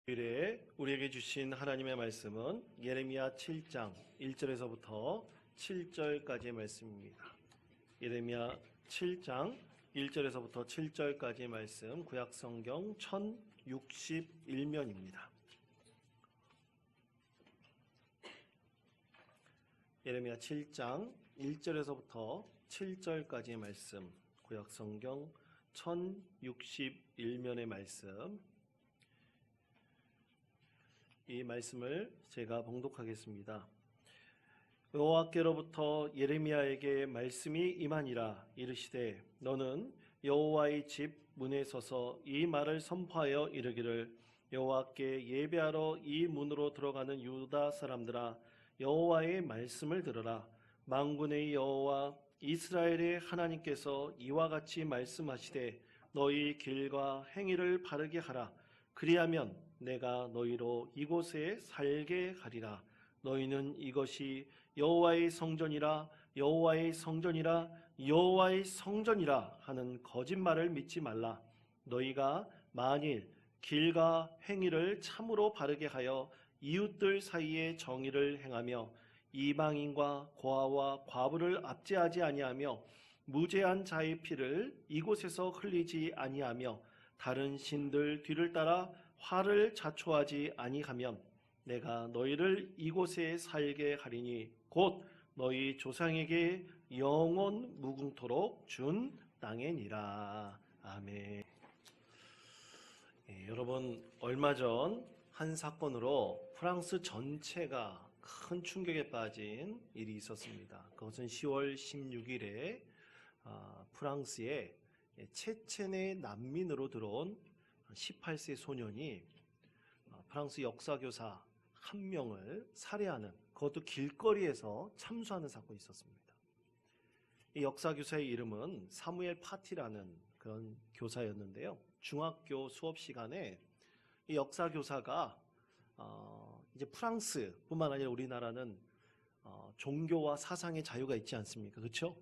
주일에 우리에게 주신 하나님의 말씀은 예레미야 7장 1절에서부터 7절까지의 말씀입니다. 예레미야 7장 1절에서부터 7절까지의 말씀, 구약성경 1061면입니다. 예레미야 7장 1절에서부터 7절까지의 말씀, 구약성경 1061면의 말씀, 이 말씀을 제가 봉독하겠습니다. 여호와께로부터 예레미야에게 말씀이 임하니라. 이르시되 너는 여호와의 집 문에 서서 이 말을 선포하여 이르기를, 여호와께 예배하러 이 문으로 들어가는 유다 사람들아, 여호와의 말씀을 들으라. 만군의 여호와 이스라엘의 하나님께서 이와 같이 말씀하시되 너희 길과 행위를 바르게 하라. 그리하면 내가 너희로 이곳에 살게 하리라. 너희는 이것이 여호와의 성전이라, 여호와의 성전이라, 여호와의 성전이라 하는 거짓말을 믿지 말라. 너희가 만일 길과 행위를 참으로 바르게 하여 이웃들 사이에 정의를 행하며 이방인과 고아와 과부를 압제하지 아니하며 무죄한 자의 피를 이곳에서 흘리지 아니하며 다른 신들 뒤를 따라 화를 자초하지 아니하면 내가 너희를 이곳에 살게 하리니 곧 너희 조상에게 영원 무궁토록 준 땅이니라. 아멘. 여러분, 얼마 전 한 사건으로 프랑스 전체가 큰 충격에 빠진 일이 있었습니다. 그것은 10월 16일에 프랑스에 체첸의 난민으로 들어온 18세 소년이 프랑스 역사교사 한 명을 살해하는, 그것도 길거리에서 참수하는 사건이 있었습니다. 이 역사교사의 이름은 사무엘 파티라는 그런 교사였는데요. 중학교 수업 시간에 이 역사교사가 이제 프랑스뿐만 아니라 우리나라는 종교와 사상의 자유가 있지 않습니까? 그렇죠?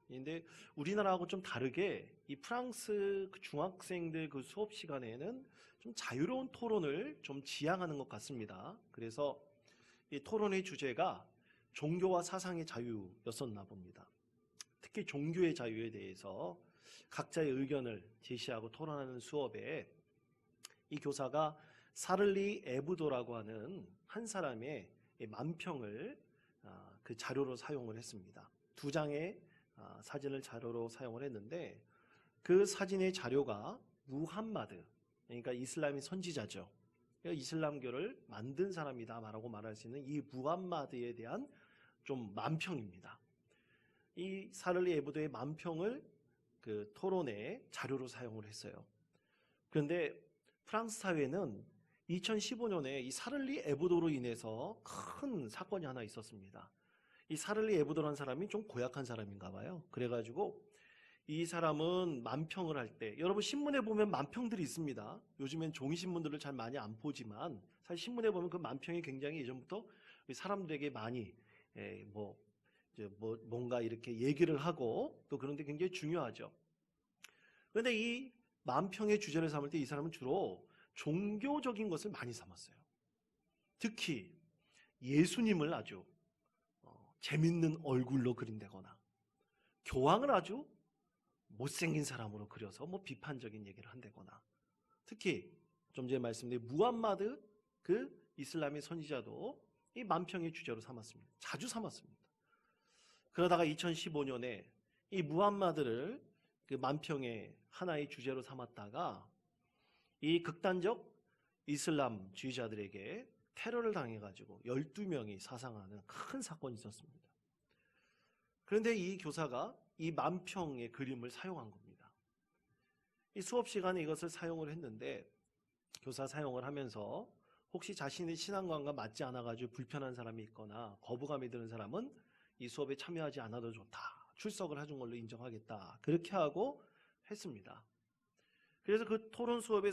근데 우리나라하고 좀 다르게 이 프랑스 그 중학생들 그 수업 시간에는 좀 자유로운 토론을 좀 지향하는 것 같습니다. 그래서 이 토론의 주제가 종교와 사상의 자유였었나 봅니다. 특히 종교의 자유에 대해서 각자의 의견을 제시하고 토론하는 수업에 이 교사가 사를리 에브도라고 하는 한 사람의 만평을 그 자료로 사용을 했습니다. 두 장의 사진을 자료로 사용을 했는데, 그 사진의 자료가 무함마드, 그러니까 이슬람의 선지자죠. 그러니까 이슬람교를 만든 사람이다 라고 말할 수 있는 이 무함마드에 대한 좀 만평입니다. 이 사를리 에브도의 만평을 그 토론의 자료로 사용을 했어요. 그런데 프랑스 사회는 2015년에 이 사를리 에브도로 인해서 큰 사건이 하나 있었습니다. 이 사를리 에브도라는 사람이 좀 고약한 사람인가 봐요. 그래가지고 이 사람은 만평을 할 때, 여러분 신문에 보면 만평들이 있습니다. 요즘엔 종이신문들을 잘 많이 안 보지만 사실 신문에 보면 그 만평이 굉장히 예전부터 사람들에게 많이 뭔가 이렇게 얘기를 하고 또 그런 데 굉장히 중요하죠. 그런데 이 만평의 주제를 삼을 때 이 사람은 주로 종교적인 것을 많이 삼았어요. 특히 예수님을 아주 재밌는 얼굴로 그린다거나 교황을 아주 못생긴 사람으로 그려서 비판적인 얘기를 한다거나, 특히 좀 전에 말씀드린 무함마드 그 이슬람의 선지자도 이 만평의 주제로 삼았습니다. 자주 삼았습니다. 그러다가 2015년에 이 무함마드를 그 만평의 하나의 주제로 삼았다가 이 극단적 이슬람주의자들에게 테러를 당해가지고 12명이 사상하는 큰 사건이 있었습니다. 그런데 이 교사가 이 만평의 그림을 사용한 겁니다. 이 수업 시간에 이것을 사용을 했는데, 교사 사용을 하면서 혹시 자신의 신앙관과 맞지 않아가지고 불편한 사람이 있거나 거부감이 드는 사람은 이 수업에 참여하지 않아도 좋다, 출석을 해준 걸로 인정하겠다, 그렇게 하고 했습니다. 그래서 그 토론 수업에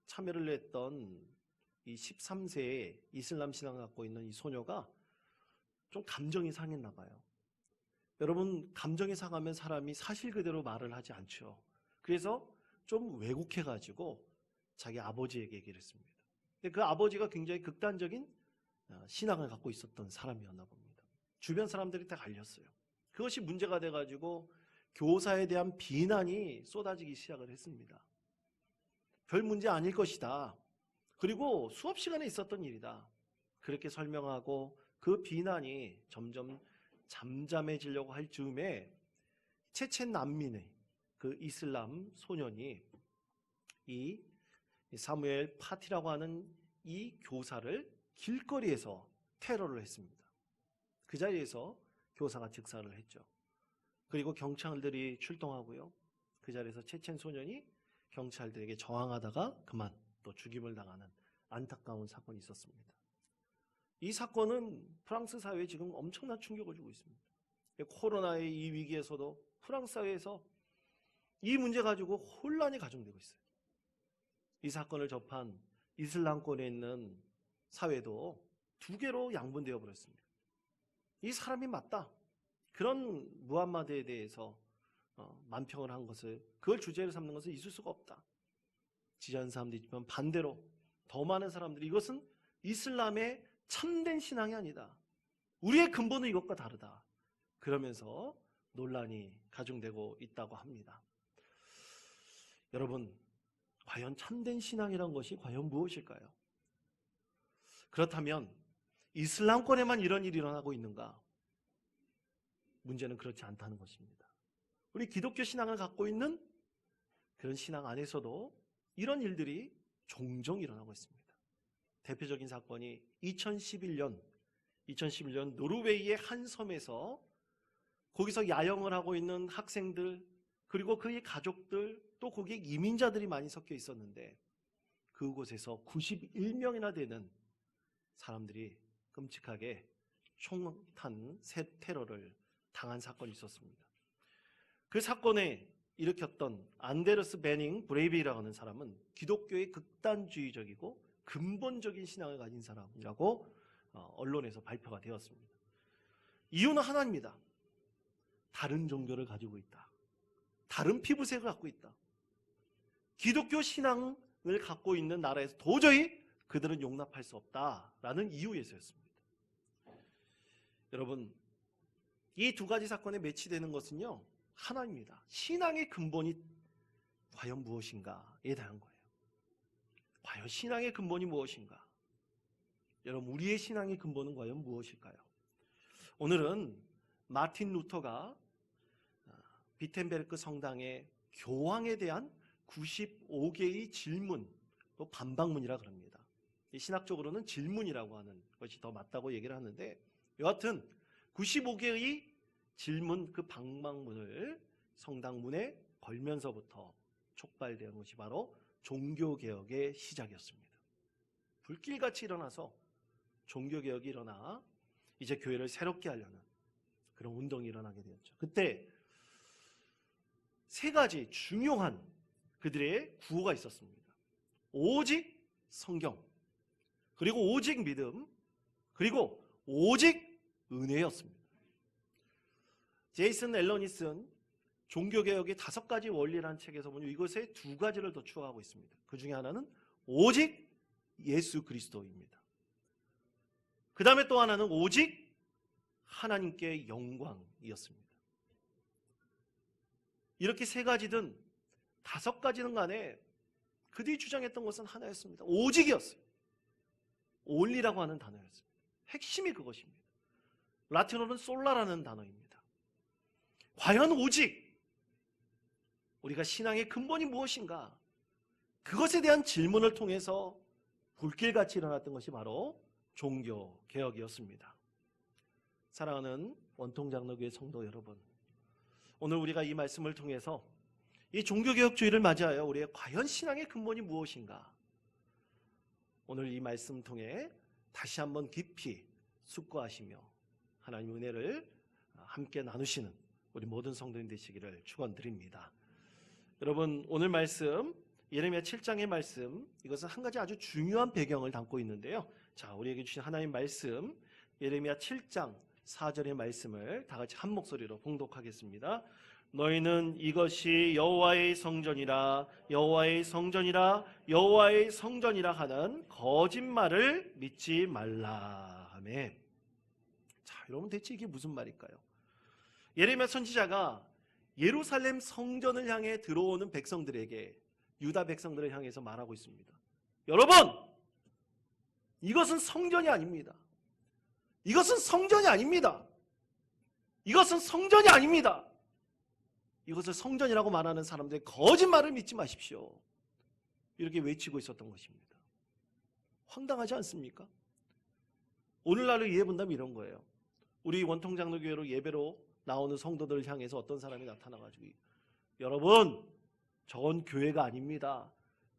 참여를 했던 이 13세의 이슬람 신앙을 갖고 있는 이 소녀가 좀 감정이 상했나 봐요. 여러분, 감정이 상하면 사람이 사실 그대로 말을 하지 않죠. 그래서 좀 왜곡해가지고 자기 아버지에게 얘기를 했습니다. 근데 그 아버지가 굉장히 극단적인 신앙을 갖고 있었던 사람이었나 봅니다. 주변 사람들이 다 갈렸어요. 그것이 문제가 돼가지고 교사에 대한 비난이 쏟아지기 시작을 했습니다. 별 문제 아닐 것이다. 그리고 수업 시간에 있었던 일이다. 그렇게 설명하고 그 비난이 점점 잠잠해지려고 할 즈음에 체첸 난민의 그 이슬람 소년이 이 사무엘 파티라고 하는 이 교사를 길거리에서 테러를 했습니다. 그 자리에서 교사가 즉사를 했죠. 그리고 경찰들이 출동하고요. 그 자리에서 체첸 소년이 경찰들에게 저항하다가 그만 또 죽임을 당하는 안타까운 사건이 있었습니다. 이 사건은 프랑스 사회에 지금 엄청난 충격을 주고 있습니다. 코로나의 이 위기에서도 프랑스 사회에서 이 문제 가지고 혼란이 가중되고 있어요. 이 사건을 접한 이슬람권에 있는 사회도 두 개로 양분되어 버렸습니다. 이 사람이 맞다. 그런 무함마드에 대해서 만평을 한 것을, 그걸 주제로 삼는 것은 있을 수가 없다. 지지하는 사람도 있지만 반대로 더 많은 사람들이 이것은 이슬람의 참된 신앙이 아니다. 우리의 근본은 이것과 다르다. 그러면서 논란이 가중되고 있다고 합니다. 여러분, 과연 참된 신앙이란 것이 과연 무엇일까요? 그렇다면 이슬람권에만 이런 일이 일어나고 있는가? 문제는 그렇지 않다는 것입니다. 우리 기독교 신앙을 갖고 있는 그런 신앙 안에서도 이런 일들이 종종 일어나고 있습니다. 대표적인 사건이 2011년 노르웨이의 한 섬에서 거기서 야영을 하고 있는 학생들, 그리고 그의 가족들, 또 거기에 이민자들이 많이 섞여 있었는데 그곳에서 91명이나 되는 사람들이 끔찍하게 총탄 테러를 당한 사건이 있었습니다. 그 사건에 일으켰던 안데르스 베닝 브레이비라고 하는 사람은 기독교의 극단주의적이고 근본적인 신앙을 가진 사람이라고 언론에서 발표가 되었습니다. 이유는 하나입니다. 다른 종교를 가지고 있다. 다른 피부색을 갖고 있다. 기독교 신앙을 갖고 있는 나라에서 도저히 그들은 용납할 수 없다라는 이유에서였습니다. 여러분, 이 두 가지 사건에 매치되는 것은요, 하나입니다. 신앙의 근본이 과연 무엇인가에 대한 거예요. 과연 신앙의 근본이 무엇인가? 여러분, 우리의 신앙의 근본은 과연 무엇일까요? 오늘은 마틴 루터가 비텐베르크 성당의 교황에 대한 95개의 질문, 또 반박문이라 그럽니다. 신학적으로는 질문이라고 하는 것이 더 맞다고 얘기를 하는데, 여하튼 95개의 질문, 그 반박문을 성당문에 걸면서부터 촉발되는 것이 바로 종교개혁의 시작이었습니다. 불길같이 일어나서 종교개혁이 일어나 이제 교회를 새롭게 하려는 그런 운동이 일어나게 되었죠. 그때 세 가지 중요한 그들의 구호가 있었습니다. 오직 성경, 그리고 오직 믿음, 그리고 오직 은혜였습니다. 제이슨 앨런이 쓴 종교개혁의 5가지 원리라는 책에서 보면 이것에 2가지를 더 추가하고 있습니다. 그 중에 하나는 오직 예수 그리스도입니다. 그 다음에 또 하나는 오직 하나님께 영광이었습니다. 이렇게 3가지든 5가지든 간에 그들이 주장했던 것은 하나였습니다. 오직이었어요. only라고 하는 단어였습니다. 핵심이 그것입니다. 라틴어는 솔라라는 단어입니다. 과연 오직 우리가 신앙의 근본이 무엇인가? 그것에 대한 질문을 통해서 불길같이 일어났던 것이 바로 종교개혁이었습니다. 사랑하는 원통장로교회 성도 여러분, 오늘 우리가 이 말씀을 통해서 이 종교개혁주의를 맞이하여 우리의 과연 신앙의 근본이 무엇인가? 오늘 이 말씀 통해 다시 한번 깊이 숙고하시며 하나님의 은혜를 함께 나누시는 우리 모든 성도님 되시기를 축원드립니다. 여러분, 오늘 말씀 예레미야 7장의 말씀, 이것은 한 가지 아주 중요한 배경을 담고 있는데요. 자, 우리에게 주신 하나님 말씀 예레미야 7장 4절의 말씀을 다 같이 한 목소리로 봉독하겠습니다. 너희는 이것이 여호와의 성전이라 여호와의 성전이라 여호와의 성전이라 하는 거짓말을 믿지 말라. 아멘. 자, 여러분 대체 이게 무슨 말일까요? 예레미야 선지자가 예루살렘 성전을 향해 들어오는 백성들에게, 유다 백성들을 향해서 말하고 있습니다. 여러분, 이것은 성전이 아닙니다. 이것은 성전이 아닙니다. 이것은 성전이 아닙니다. 이것을 성전이라고 말하는 사람들의 거짓말을 믿지 마십시오. 이렇게 외치고 있었던 것입니다. 황당하지 않습니까? 오늘날로 이해해 본다면 이런 거예요. 우리 원통장로교회로 예배로 나오는 성도들을 향해서 어떤 사람이 나타나가지고, 여러분, 저건 교회가 아닙니다.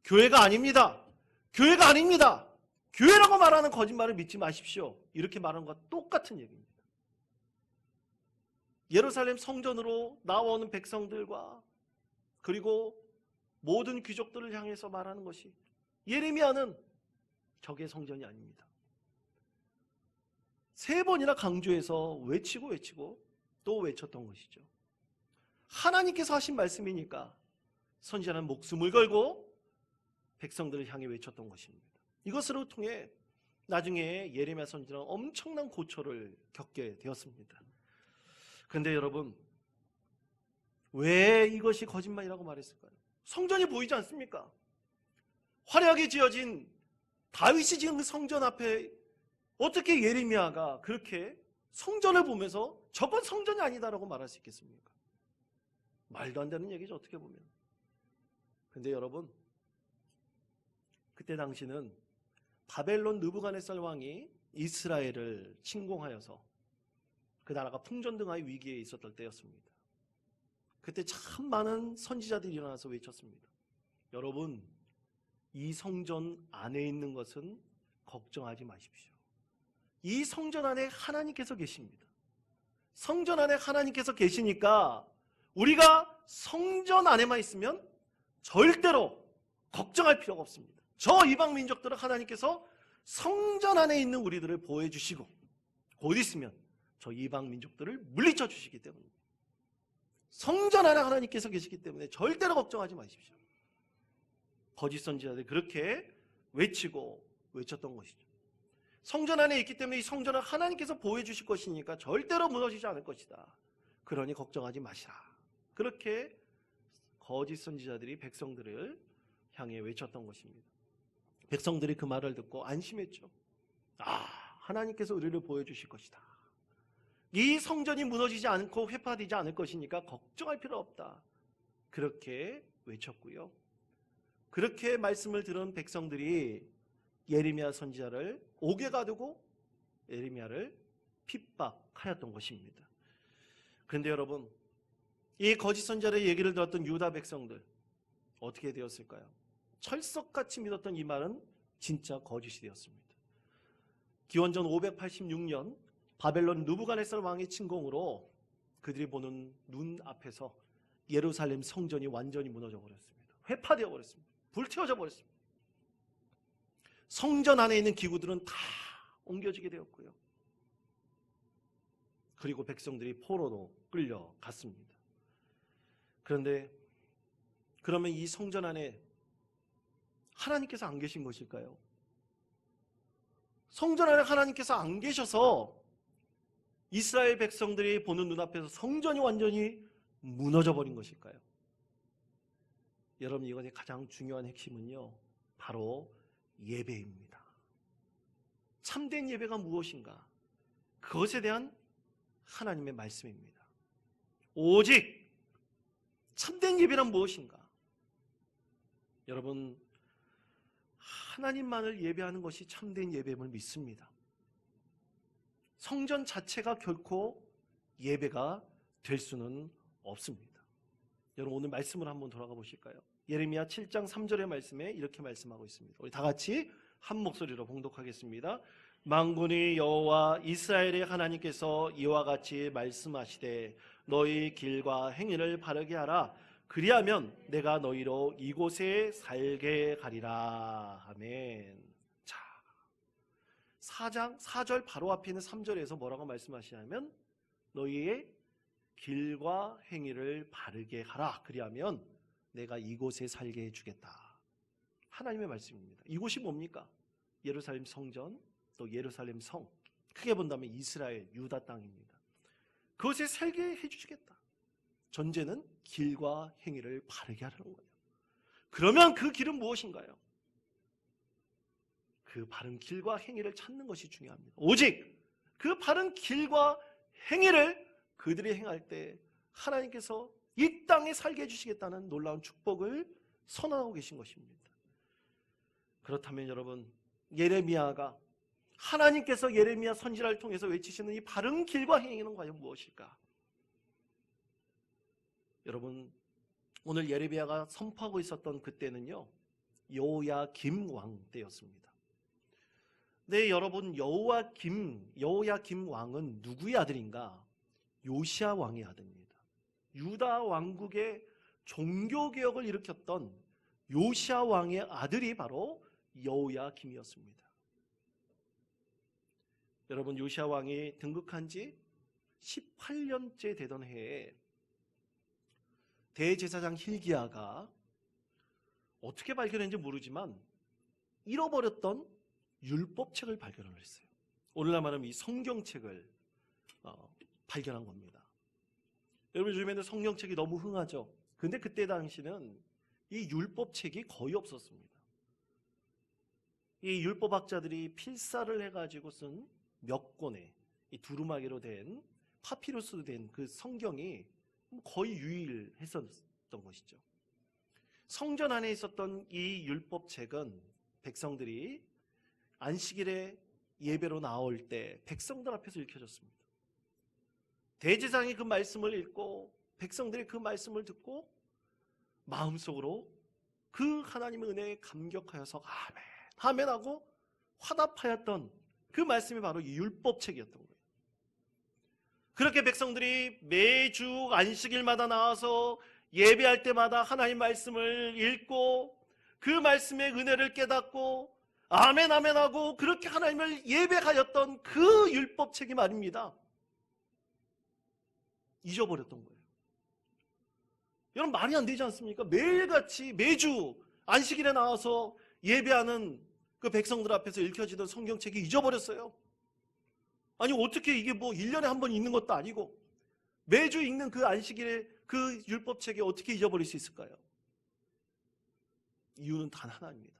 교회가 아닙니다. 교회가 아닙니다. 교회라고 말하는 거짓말을 믿지 마십시오. 이렇게 말하는 것과 똑같은 얘기입니다. 예루살렘 성전으로 나오는 백성들과 그리고 모든 귀족들을 향해서 말하는 것이, 예레미야는 적의 성전이 아닙니다. 3번이나 강조해서 외치고 또 외쳤던 것이죠. 하나님께서 하신 말씀이니까 선지자는 목숨을 걸고 백성들을 향해 외쳤던 것입니다. 이것으로 통해 나중에 예레미야 선지자는 엄청난 고초를 겪게 되었습니다. 그런데 여러분, 왜 이것이 거짓말이라고 말했을까요? 성전이 보이지 않습니까? 화려하게 지어진 다윗이 지은 그 성전 앞에 어떻게 예레미야가 그렇게 성전을 보면서 저건 성전이 아니다라고 말할 수 있겠습니까? 말도 안 되는 얘기죠, 어떻게 보면. 근데 여러분, 그때 당시는 바벨론 느부갓네살 왕이 이스라엘을 침공하여서 그 나라가 풍전등화의 위기에 있었던 때였습니다. 그때 참 많은 선지자들이 일어나서 외쳤습니다. 여러분, 이 성전 안에 있는 것은 걱정하지 마십시오. 이 성전 안에 하나님께서 계십니다. 성전 안에 하나님께서 계시니까 우리가 성전 안에만 있으면 절대로 걱정할 필요가 없습니다. 저 이방 민족들은 하나님께서 성전 안에 있는 우리들을 보호해 주시고 곧 있으면 저 이방 민족들을 물리쳐 주시기 때문입니다. 성전 안에 하나님께서 계시기 때문에 절대로 걱정하지 마십시오. 거짓 선지자들이 그렇게 외쳤던 것이죠. 성전 안에 있기 때문에 이 성전을 하나님께서 보호해 주실 것이니까 절대로 무너지지 않을 것이다. 그러니 걱정하지 마시라. 그렇게 거짓 선지자들이 백성들을 향해 외쳤던 것입니다. 백성들이 그 말을 듣고 안심했죠. 하나님께서 우리를 보호해 주실 것이다. 이 성전이 무너지지 않고 회파되지 않을 것이니까 걱정할 필요 없다. 그렇게 외쳤고요. 그렇게 말씀을 들은 백성들이 예레미야 선지자를 옥에 가두고 예레미야를 핍박하였던 것입니다. 그런데 여러분, 이 거짓 선지자의 얘기를 들었던 유다 백성들 어떻게 되었을까요? 철석같이 믿었던 이 말은 진짜 거짓이 되었습니다. 기원전 586년 바벨론 느부갓네살 왕의 침공으로 그들이 보는 눈 앞에서 예루살렘 성전이 완전히 무너져 버렸습니다. 회파되어 버렸습니다. 불태워져 버렸습니다. 성전 안에 있는 기구들은 다 옮겨지게 되었고요. 그리고 백성들이 포로로 끌려갔습니다. 그런데 그러면 이 성전 안에 하나님께서 안 계신 것일까요? 성전 안에 하나님께서 안 계셔서 이스라엘 백성들이 보는 눈앞에서 성전이 완전히 무너져 버린 것일까요? 여러분, 이것의 가장 중요한 핵심은요, 바로 예배입니다. 참된 예배가 무엇인가? 그것에 대한 하나님의 말씀입니다. 오직 참된 예배란 무엇인가? 여러분, 하나님만을 예배하는 것이 참된 예배임을 믿습니다. 성전 자체가 결코 예배가 될 수는 없습니다. 여러분, 오늘 말씀을 한번 돌아가 보실까요? 예레미야 7장 3절의 말씀에 이렇게 말씀하고 있습니다. 우리 다 같이 한 목소리로 봉독하겠습니다. 만군의 여호와 이스라엘의 하나님께서 이와 같이 말씀하시되 너희 길과 행위를 바르게 하라. 그리하면 내가 너희로 이곳에 살게 하리라. 아멘. 자, 4절 바로 앞에 있는 3절에서 뭐라고 말씀하시냐면 너희의 길과 행위를 바르게 하라. 그리하면 내가 이곳에 살게 해주겠다. 하나님의 말씀입니다. 이곳이 뭡니까? 예루살렘 성전, 또 예루살렘 성. 크게 본다면 이스라엘, 유다 땅입니다. 그곳에 살게 해주시겠다. 전제는 길과 행위를 바르게 하라는 거예요. 그러면 그 길은 무엇인가요? 그 바른 길과 행위를 찾는 것이 중요합니다. 오직 그 바른 길과 행위를 그들이 행할 때 하나님께서 이 땅에 살게 해주시겠다는 놀라운 축복을 선언하고 계신 것입니다. 그렇다면 여러분, 예레미야가 하나님께서 예레미야 선지자를 통해서 외치시는 이 바른 길과 행위는 과연 무엇일까? 여러분, 오늘 예레미야가 선포하고 있었던 그때는요, 여호야김 왕 때였습니다. 네, 여러분, 여호야김 왕은 누구의 아들인가? 요시야 왕의 아들입니다. 유다 왕국의 종교개혁을 일으켰던 요시야 왕의 아들이 바로 여호야김이었습니다. 여러분, 요시야 왕이 등극한 지 18년째 되던 해에 대제사장 hil기야가 어떻게 발견했는지 모르지만 잃어버렸던 율법책을 발견을 했어요. 오늘날 말하면 이 성경책을 발견한 겁니다. 여러분, 요즘에는 성경책이 너무 흥하죠. 근데 그때 당시는 이 율법책이 거의 없었습니다. 이 율법학자들이 필사를 해가지고 쓴 몇 권의 이 두루마기로 된 파피루스로 된 그 성경이 거의 유일했었던 것이죠. 성전 안에 있었던 이 율법책은 백성들이 안식일에 예배로 나올 때 백성들 앞에서 읽혀졌습니다. 대제사장이 그 말씀을 읽고 백성들이 그 말씀을 듣고 마음속으로 그 하나님의 은혜에 감격하여서 아멘, 아멘하고 화답하였던 그 말씀이 바로 이 율법책이었던 거예요. 그렇게 백성들이 매주 안식일마다 나와서 예배할 때마다 하나님 말씀을 읽고 그 말씀의 은혜를 깨닫고 아멘 아멘 하고 그렇게 하나님을 예배하였던 그 율법책이 말입니다. 잊어버렸던 거예요. 여러분, 말이 안 되지 않습니까? 매일같이 매주 안식일에 나와서 예배하는 그 백성들 앞에서 읽혀지던 성경책이 잊어버렸어요. 아니, 어떻게 이게 뭐 1년에 한 번 읽는 것도 아니고 매주 읽는 그 안식일에 그 율법책이 어떻게 잊어버릴 수 있을까요? 이유는 단 하나입니다.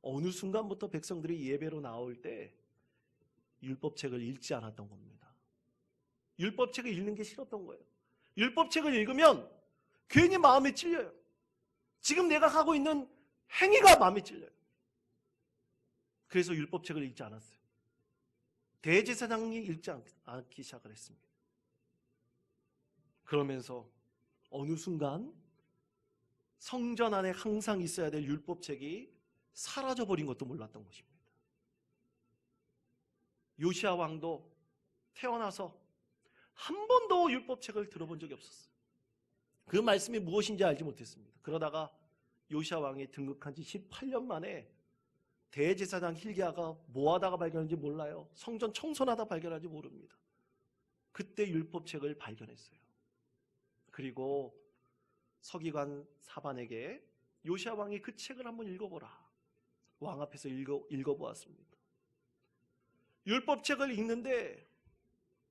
어느 순간부터 백성들이 예배로 나올 때 율법책을 읽지 않았던 겁니다. 율법책을 읽는 게 싫었던 거예요. 율법책을 읽으면 괜히 마음에 찔려요. 지금 내가 하고 있는 행위가 마음에 찔려요. 그래서 율법책을 읽지 않았어요. 대제사장이 읽지 않기 시작을 했습니다. 그러면서 어느 순간 성전 안에 항상 있어야 될 율법책이 사라져버린 것도 몰랐던 것입니다. 요시야 왕도 태어나서 한 번도 율법책을 들어본 적이 없었어요. 그 말씀이 무엇인지 알지 못했습니다. 그러다가 요시야 왕이 등극한 지 18년 만에 대제사장 hil기야가 뭐하다가 발견한지 몰라요. 성전 청소하다 발견한지 모릅니다. 그때 율법책을 발견했어요. 그리고 서기관 사반에게 요시야 왕이 그 책을 한번 읽어보라. 왕 앞에서 읽어보았습니다. 율법책을 읽는데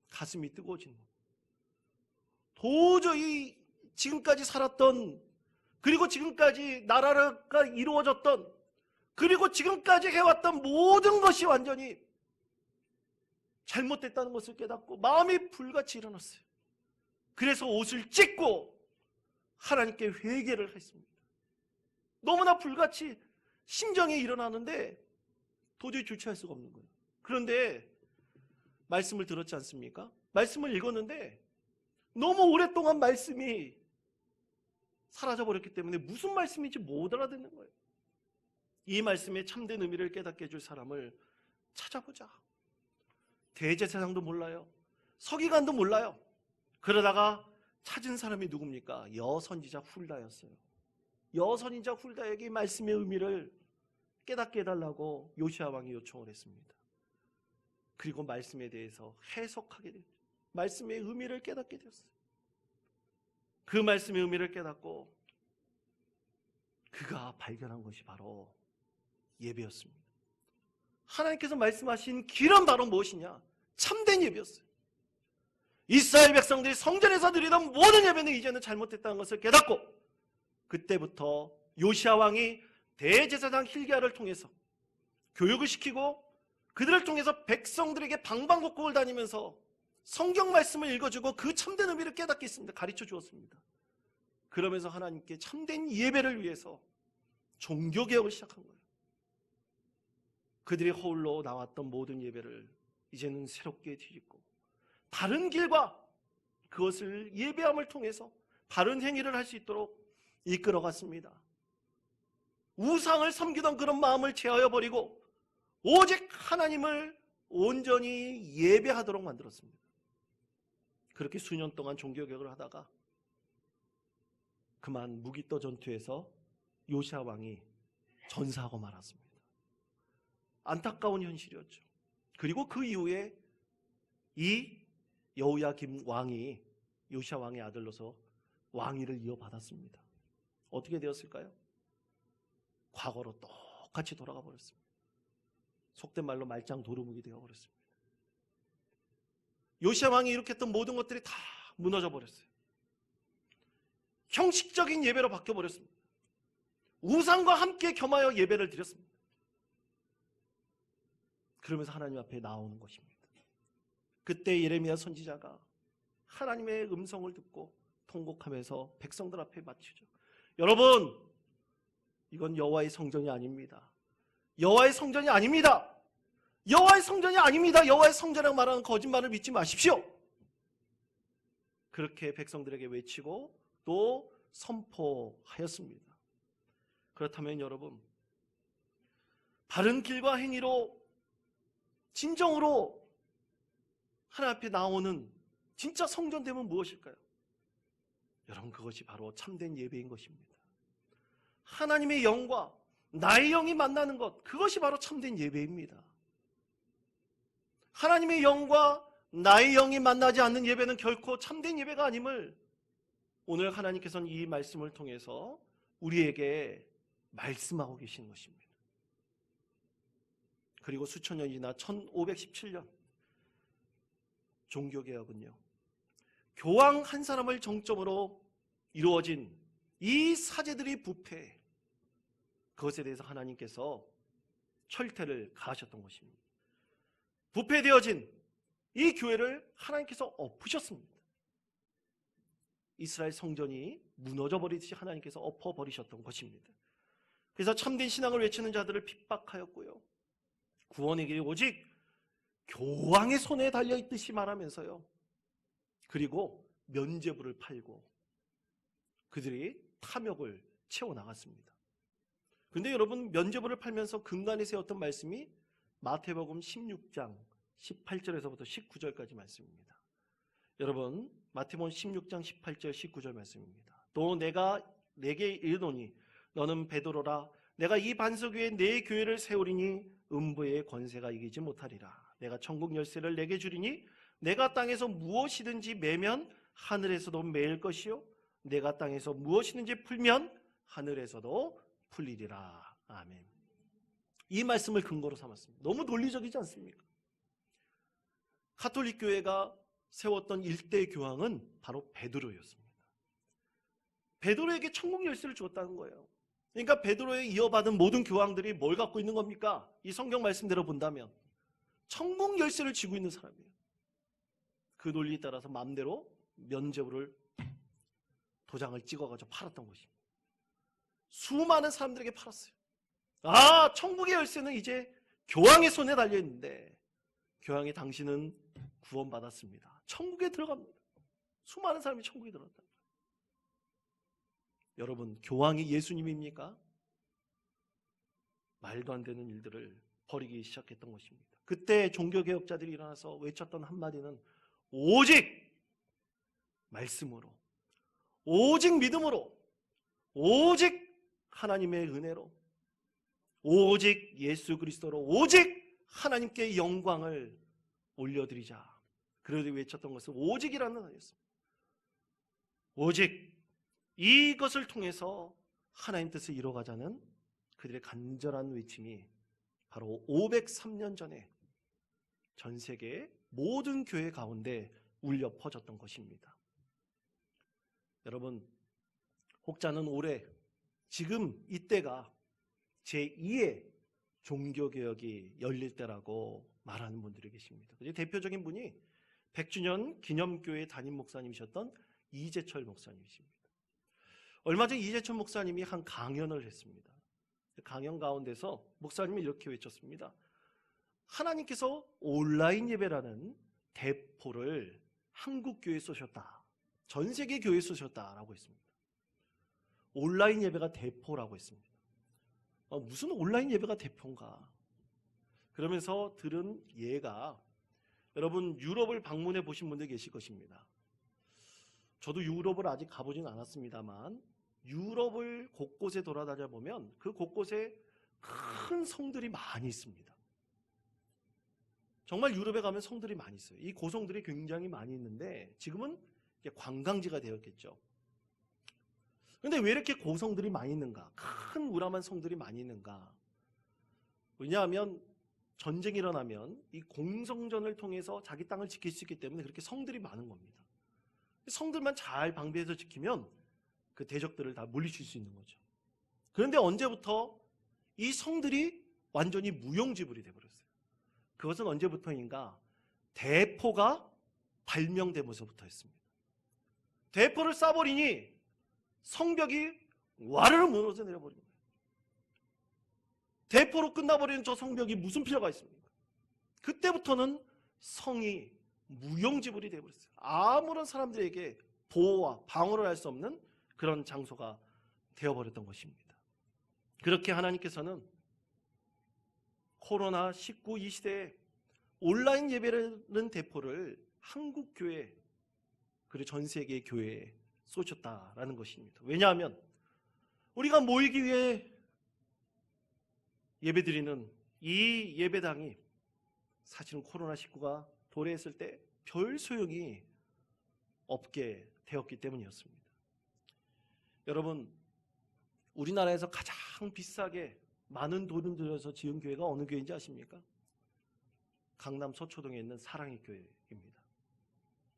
가슴이 뜨거워지는 거예요. 도저히 지금까지 살았던, 그리고 지금까지 나라가 이루어졌던, 그리고 지금까지 해왔던 모든 것이 완전히 잘못됐다는 것을 깨닫고 마음이 불같이 일어났어요. 그래서 옷을 찢고 하나님께 회개를 했습니다. 너무나 불같이 심정이 일어나는데 도저히 주체할 수가 없는 거예요. 그런데 말씀을 들었지 않습니까? 말씀을 읽었는데 너무 오랫동안 말씀이 사라져버렸기 때문에 무슨 말씀인지 못 알아듣는 거예요. 이 말씀의 참된 의미를 깨닫게 해줄 사람을 찾아보자. 대제사장도 몰라요. 서기관도 몰라요. 그러다가 찾은 사람이 누굽니까? 여선지자 훌다였어요. 여선지자 훌다에게 말씀의 의미를 깨닫게 해달라고 요시야 왕이 요청을 했습니다. 그리고 말씀에 대해서 해석하게 됐죠. 말씀의 의미를 깨닫게 되었어요. 그 말씀의 의미를 깨닫고 그가 발견한 것이 바로 예배였습니다. 하나님께서 말씀하신 길은 바로 무엇이냐? 참된 예배였어요. 이스라엘 백성들이 성전에서 드리던 모든 예배는 이제는 잘못됐다는 것을 깨닫고 그때부터 요시야 왕이 대제사장 hilki야를 통해서 교육을 시키고 그들을 통해서 백성들에게 방방곡곡을 다니면서 성경 말씀을 읽어주고 그 참된 의미를 깨닫게 했습니다. 가르쳐 주었습니다. 그러면서 하나님께 참된 예배를 위해서 종교개혁을 시작한 거예요. 그들이 허울로 나왔던 모든 예배를 이제는 새롭게 뒤집고 바른 길과 그것을 예배함을 통해서 바른 행위를 할 수 있도록 이끌어갔습니다. 우상을 섬기던 그런 마음을 제하여 버리고 오직 하나님을 온전히 예배하도록 만들었습니다. 그렇게 수년 동안 종교개혁을 하다가 그만 무기떠 전투에서 요시야 왕이 전사하고 말았습니다. 안타까운 현실이었죠. 그리고 그 이후에 이 여호야김 왕이 요시야 왕의 아들로서 왕위를 이어받았습니다. 어떻게 되었을까요? 과거로 똑같이 돌아가 버렸습니다. 속된 말로 말짱 도루묵이 되어버렸습니다. 요시야 왕이 일으켰던 모든 것들이 다 무너져 버렸어요. 형식적인 예배로 바뀌어버렸습니다. 우상과 함께 겸하여 예배를 드렸습니다. 그러면서 하나님 앞에 나오는 것입니다. 그때 예레미야 선지자가 하나님의 음성을 듣고 통곡하면서 백성들 앞에 맞추죠. 여러분, 이건 여호와의 성전이 아닙니다. 여호와의 성전이 아닙니다. 여호와의 성전이 아닙니다. 여호와의 성전이라고 말하는 거짓말을 믿지 마십시오. 그렇게 백성들에게 외치고 또 선포하였습니다. 그렇다면 여러분, 바른 길과 행위로 진정으로 하나님 앞에 나오는 진짜 성전됨은 무엇일까요? 여러분, 그것이 바로 참된 예배인 것입니다. 하나님의 영과 나의 영이 만나는 것, 그것이 바로 참된 예배입니다. 하나님의 영과 나의 영이 만나지 않는 예배는 결코 참된 예배가 아님을 오늘 하나님께서는 이 말씀을 통해서 우리에게 말씀하고 계시는 것입니다. 그리고 수천 년이 지나 1517년 종교개혁은요, 교황 한 사람을 정점으로 이루어진 이 사제들이 부패, 그것에 대해서 하나님께서 철퇴를 가하셨던 것입니다. 부패되어진 이 교회를 하나님께서 엎으셨습니다. 이스라엘 성전이 무너져 버리듯이 하나님께서 엎어버리셨던 것입니다. 그래서 참된 신앙을 외치는 자들을 핍박하였고요, 구원의 길이 오직 교황의 손에 달려있듯이 말하면서요, 그리고 면죄부를 팔고 그들이 탐욕을 채워나갔습니다. 그런데 여러분, 면죄부를 팔면서 근간에 세웠던 말씀이 마태복음 16장 18절에서부터 19절까지 말씀입니다. 여러분, 마태복음 16장 18절 19절 말씀입니다. 또 내가 내게 이르노니 너는 베드로라, 내가 이 반석 위에 내 교회를 세우리니 음부의 권세가 이기지 못하리라. 내가 천국 열쇠를 내게 주리니 내가 땅에서 무엇이든지 매면 하늘에서도 매일 것이요 내가 땅에서 무엇이든지 풀면 하늘에서도 풀리리라. 아멘. 이 말씀을 근거로 삼았습니다. 너무 논리적이지 않습니까? 가톨릭 교회가 세웠던 일대 교황은 바로 베드로였습니다. 베드로에게 천국 열쇠를 주었다는 거예요. 그러니까 베드로에 이어받은 모든 교황들이 뭘 갖고 있는 겁니까? 이 성경 말씀대로 본다면 천국 열쇠를 쥐고 있는 사람이에요. 그 논리에 따라서 마음대로 면죄부를 도장을 찍어가지고 팔았던 것입니다. 수많은 사람들에게 팔았어요. 아, 천국의 열쇠는 이제 교황의 손에 달려있는데 교황이 당신은 구원받았습니다. 천국에 들어갑니다. 수많은 사람이 천국에 들어갔다. 여러분, 교황이 예수님입니까? 말도 안 되는 일들을 벌이기 시작했던 것입니다. 그때 종교개혁자들이 일어나서 외쳤던 한마디는 오직 말씀으로, 오직 믿음으로, 오직 하나님의 은혜로, 오직 예수 그리스도로, 오직 하나님께 영광을 올려드리자. 그러듯 외쳤던 것은 오직이라는 단어였습니다. 오직 이것을 통해서 하나님 뜻을 이뤄가자는 그들의 간절한 외침이 바로 503년 전에 전 세계 모든 교회 가운데 울려 퍼졌던 것입니다. 여러분, 혹자는 올해 지금 이때가 제2의 종교개혁이 열릴 때라고 말하는 분들이 계십니다. 대표적인 분이 100주년 기념교회 담임 목사님이셨던 이재철 목사님이십니다. 얼마 전 이재철 목사님이 한 강연을 했습니다. 강연 가운데서 목사님이 이렇게 외쳤습니다. 하나님께서 온라인 예배라는 대포를 한국 교회에 쏘셨다. 전 세계 교회에 쏘셨다라고 했습니다. 온라인 예배가 대포라고 했습니다. 무슨 온라인 예배가 대포인가? 그러면서 들은 예가, 여러분 유럽을 방문해 보신 분들 계실 것입니다. 저도 유럽을 아직 가보진 않았습니다만 유럽을 곳곳에 돌아다녀 보면 그 곳곳에 큰 성들이 많이 있습니다. 정말 유럽에 가면 성들이 많이 있어요. 이 고성들이 굉장히 많이 있는데 지금은 관광지가 되었겠죠. 그런데 왜 이렇게 고성들이 많이 있는가? 큰 우람한 성들이 많이 있는가? 왜냐하면 전쟁이 일어나면 이 공성전을 통해서 자기 땅을 지킬 수 있기 때문에 그렇게 성들이 많은 겁니다. 성들만 잘 방비해서 지키면 그 대적들을 다 물리칠 수 있는 거죠. 그런데 언제부터 이 성들이 완전히 무용지물이 되어버렸어요. 그것은 언제부터인가? 대포가 발명되면서부터였습니다. 대포를 쏴버리니 성벽이 와르르 무너져 내려버린 거예요. 대포로 끝나버리는 저 성벽이 무슨 필요가 있습니까? 그때부터는 성이 무용지물이 되어버렸어요. 아무런 사람들에게 보호와 방어를 할 수 없는 그런 장소가 되어버렸던 것입니다. 그렇게 하나님께서는 코로나19 이 시대에 온라인 예배라는 대포를 한국 교회 그리고 전 세계 교회에 쏘셨다라는 것입니다. 왜냐하면 우리가 모이기 위해 예배드리는 이 예배당이 사실은 코로나19가 도래했을 때 별 소용이 없게 되었기 때문이었습니다. 여러분, 우리나라에서 가장 비싸게 많은 돈을 들여서 지은 교회가 어느 교회인지 아십니까? 강남 서초동에 있는 사랑의 교회입니다.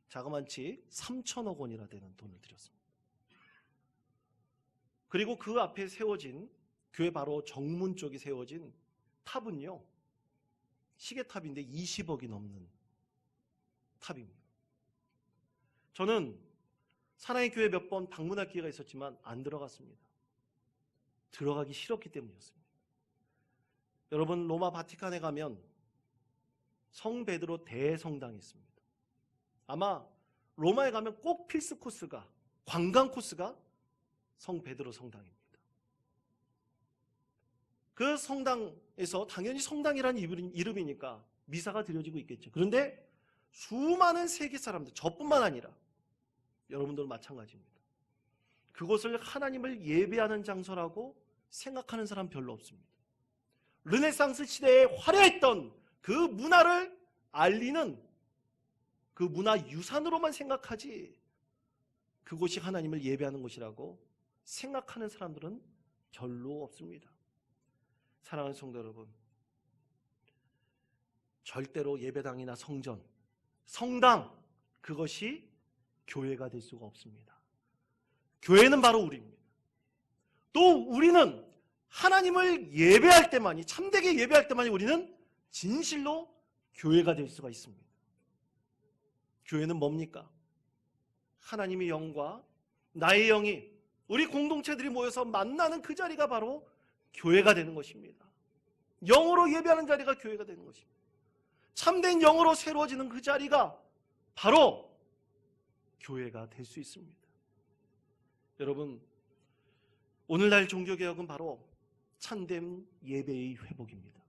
자그만치 3천억 원이나 되는 돈을 들였습니다. 그리고 그 앞에 세워진 교회 바로 정문 쪽에 세워진 탑은요, 시계탑인데 20억이 넘는 탑입니다. 저는 사랑의 교회 몇 번 방문할 기회가 있었지만 안 들어갔습니다. 들어가기 싫었기 때문이었습니다. 여러분, 로마 바티칸에 가면 성 베드로 대성당이 있습니다. 아마 로마에 가면 꼭 필수 코스가, 관광 코스가 성 베드로 성당입니다. 그 성당에서 당연히 성당이라는 이름이니까 미사가 드려지고 있겠죠. 그런데 수많은 세계 사람들, 저뿐만 아니라 여러분들은 마찬가지입니다. 그곳을 하나님을 예배하는 장소라고 생각하는 사람 별로 없습니다. 르네상스 시대에 화려했던 그 문화를 알리는 그 문화 유산으로만 생각하지 그곳이 하나님을 예배하는 곳이라고 생각하는 사람들은 별로 없습니다. 사랑하는 성도 여러분, 절대로 예배당이나 성전, 성당, 그것이 교회가 될 수가 없습니다. 교회는 바로 우리입니다. 또 우리는 하나님을 예배할 때만이, 참되게 예배할 때만이 우리는 진실로 교회가 될 수가 있습니다. 교회는 뭡니까? 하나님의 영과 나의 영이, 우리 공동체들이 모여서 만나는 그 자리가 바로 교회가 되는 것입니다. 영으로 예배하는 자리가 교회가 되는 것입니다. 참된 영으로 새로워지는 그 자리가 바로 교회가 될 수 있습니다. 여러분, 오늘날 종교개혁은 바로 참된 예배의 회복입니다.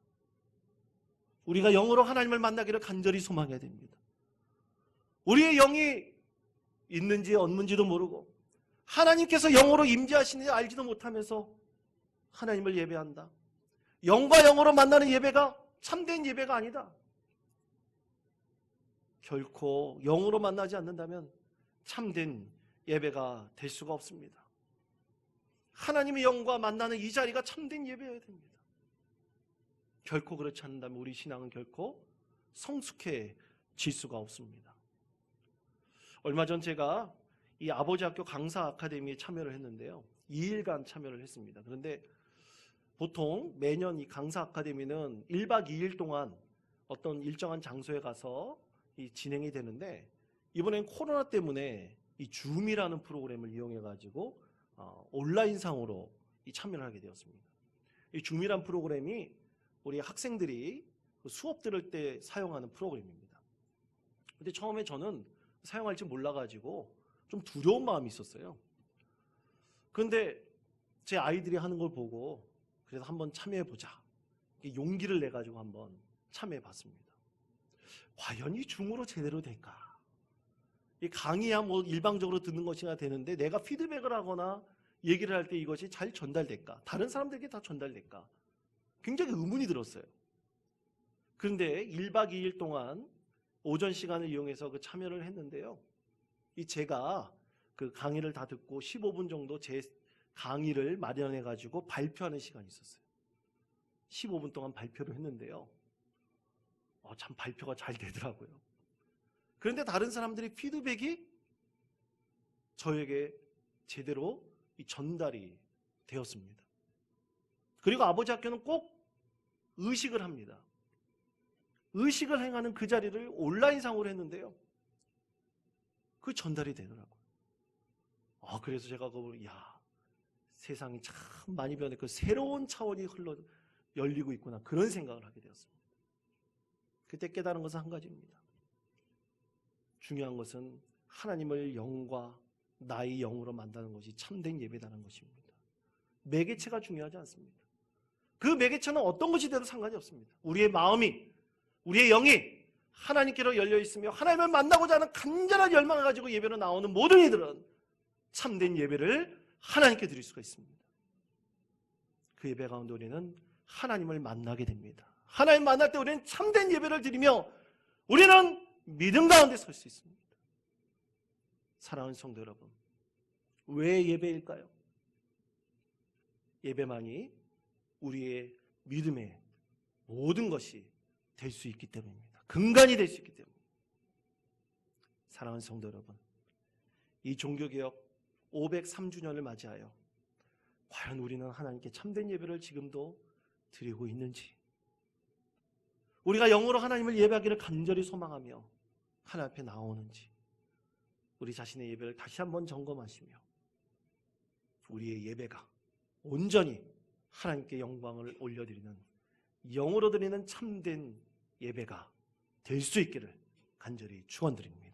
우리가 영으로 하나님을 만나기를 간절히 소망해야 됩니다. 우리의 영이 있는지 없는지도 모르고 하나님께서 영으로 임재하시는지 알지도 못하면서 하나님을 예배한다. 영과 영으로 만나는 예배가 참된 예배가 아니다. 결코 영으로 만나지 않는다면 참된 예배가 될 수가 없습니다. 하나님의 영과 만나는 이 자리가 참된 예배여야 됩니다. 결코 그렇지 않는다면 우리 신앙은 결코 성숙해질 수가 없습니다. 얼마 전 제가 이 아버지 학교 강사 아카데미에 참여를 했는데요. 2일간 참여를 했습니다. 그런데 보통 매년 이 강사 아카데미는 1박 2일 동안 어떤 일정한 장소에 가서 이 진행이 되는데, 이번엔 코로나 때문에 이 줌이라는 프로그램을 이용해 가지고 온라인상으로 참여를 하게 되었습니다. 이 줌이란 프로그램이 우리 학생들이 수업 들을 때 사용하는 프로그램입니다. 근데 처음에 저는 사용할지 몰라가지고 좀 두려운 마음이 있었어요. 그런데 제 아이들이 하는 걸 보고 그래서 한번 참여해보자, 용기를 내가지고 한번 참여해봤습니다. 과연 이 줌으로 제대로 될까? 이 강의야 뭐 일방적으로 듣는 것이나 되는데 내가 피드백을 하거나 얘기를 할 때 이것이 잘 전달될까? 다른 사람들에게 다 전달될까? 굉장히 의문이 들었어요. 그런데 1박 2일 동안 오전 시간을 이용해서 그 참여를 했는데요. 제가 그 강의를 다 듣고 15분 정도 제 강의를 마련해 가지고 발표하는 시간이 있었어요. 15분 동안 발표를 했는데요. 참 발표가 잘 되더라고요. 그런데 다른 사람들의 피드백이 저에게 제대로 전달이 되었습니다. 그리고 아버지 학교는 꼭 의식을 합니다. 의식을 행하는 그 자리를 온라인상으로 했는데요. 그 전달이 되더라고요. 그래서 제가 그걸 세상이 참 많이 변해, 그 새로운 차원이 열리고 있구나, 그런 생각을 하게 되었습니다. 그때 깨달은 것은 한 가지입니다. 중요한 것은 하나님을 영과 나의 영으로 만나는 것이 참된 예배라는 것입니다. 매개체가 중요하지 않습니다. 그 매개체는 어떤 것이 되도 상관이 없습니다. 우리의 마음이, 우리의 영이 하나님께로 열려 있으며 하나님을 만나고자 하는 간절한 열망을 가지고 예배로 나오는 모든 이들은 참된 예배를 하나님께 드릴 수가 있습니다. 그 예배 가운데 우리는 하나님을 만나게 됩니다. 하나님 만날 때 우리는 참된 예배를 드리며 우리는 믿음 가운데 설 수 있습니다. 사랑하는 성도 여러분, 왜 예배일까요? 예배만이 우리의 믿음의 모든 것이 될 수 있기 때문입니다. 근간이 될 수 있기 때문입니다. 사랑하는 성도 여러분, 이 종교개혁 503주년을 맞이하여 과연 우리는 하나님께 참된 예배를 지금도 드리고 있는지, 우리가 영으로 하나님을 예배하기를 간절히 소망하며 하나님 앞에 나오는지, 우리 자신의 예배를 다시 한번 점검하시며 우리의 예배가 온전히 하나님께 영광을 올려드리는, 영으로 드리는 참된 예배가 될 수 있기를 간절히 축원드립니다.